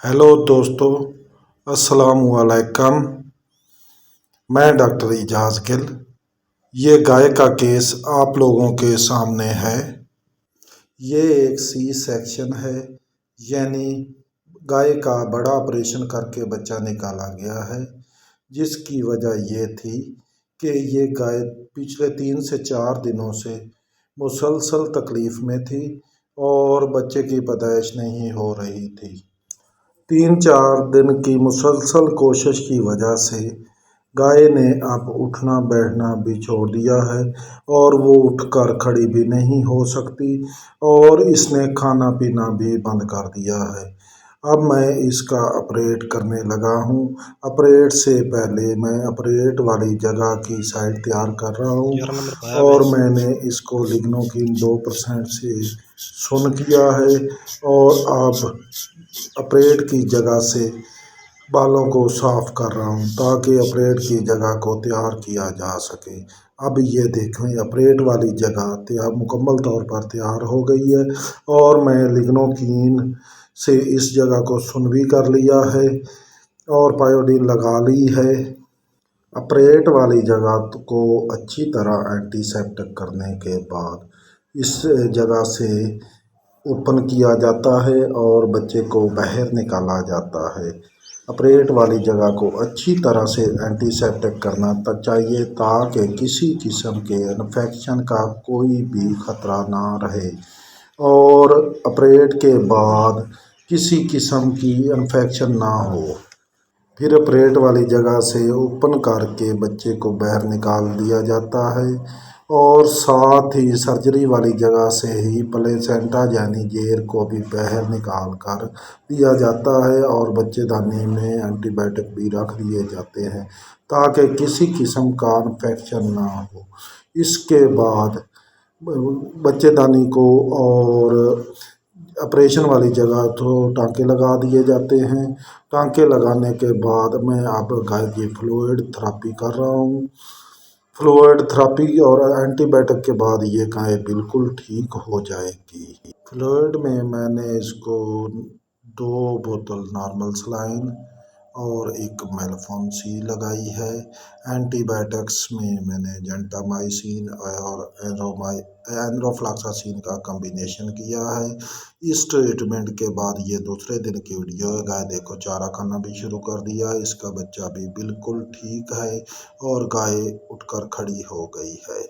Hello दोस्तों, अस्सलाम वालेकुम। मैं डॉक्टर एजाज गिल। ये गाय का केस आप लोगों के सामने है। ये एक सी सेक्शन है, यानी गाय का बड़ा ऑपरेशन करके बच्चा निकाला गया है। जिसकी वजह ये थी कि ये गाय पिछले 3 से 4 दिनों से मुसलसल तकलीफ़ में थी और बच्चे की पैदाइश नहीं हो रही थी। 3-4 दिन की मुसलसल कोशिश की वजह से गाय ने अब उठना बैठना भी छोड़ दिया है और वो उठकर खड़ी भी नहीं हो सकती और इसने खाना पीना भी बंद कर दिया है। अब मैं इसका ऑपरेट करने लगा हूँ। ऑपरेट से पहले मैं ऑपरेट वाली जगह की साइड तैयार कर रहा हूँ और मैंने इसको लिग्नोकीन 2% से सुन किया है और अब ऑपरेट की जगह से बालों को साफ कर रहा हूँ ताकि ऑपरेट की जगह को तैयार किया जा सके। अब ये देखें, ऑपरेट वाली जगह तैयार मुकम्मल तौर पर तैयार हो गई है और मैं लिग्नोकीन से इस जगह को सुन भी कर लिया है और पायोडीन लगा ली है। ऑपरेट वाली जगह को अच्छी तरह एंटीसेप्टिक करने के बाद इस जगह से ओपन किया जाता है और बच्चे को बाहर निकाला जाता है। ऑपरेट वाली जगह को अच्छी तरह से एंटीसेप्टिक करना चाहिए ताकि किसी किस्म के इन्फेक्शन का कोई भी ख़तरा ना रहे और ऑपरेट के बाद किसी किस्म की इन्फेक्शन ना हो। फिर ऑपरेट वाली जगह से ओपन करके बच्चे को बाहर निकाल दिया जाता है और साथ ही सर्जरी वाली जगह से ही प्लेसेंटा यानी जेर को भी बाहर निकाल कर दिया जाता है और बच्चेदानी में एंटीबायोटिक भी रख दिए जाते हैं ताकि किसी किस्म का इन्फेक्शन ना हो। इसके बाद बच्चेदानी को और ऑपरेशन वाली जगह तो टाँके लगा दिए जाते हैं। टाँके लगाने के बाद मैं अब गाय की फ्लूइड थेरेपी कर रहा हूँ। फ्लूइड थेरेपी और एंटीबायोटिक के बाद ये गाय बिल्कुल ठीक हो जाएगी। फ्लूइड में मैंने इसको 2 बोतल नॉर्मल सलाइन और एक मेलाफॉन सी लगाई है। एंटीबायोटिक्स में मैंने जेंटामाइसिन और एनरोफ्लॉक्सासिन का कॉम्बिनेशन किया है। इस ट्रीटमेंट के बाद ये दूसरे दिन की वीडियो है। गाय देखो चारा खाना भी शुरू कर दिया, इसका बच्चा भी बिल्कुल ठीक है और गाय उठकर खड़ी हो गई है।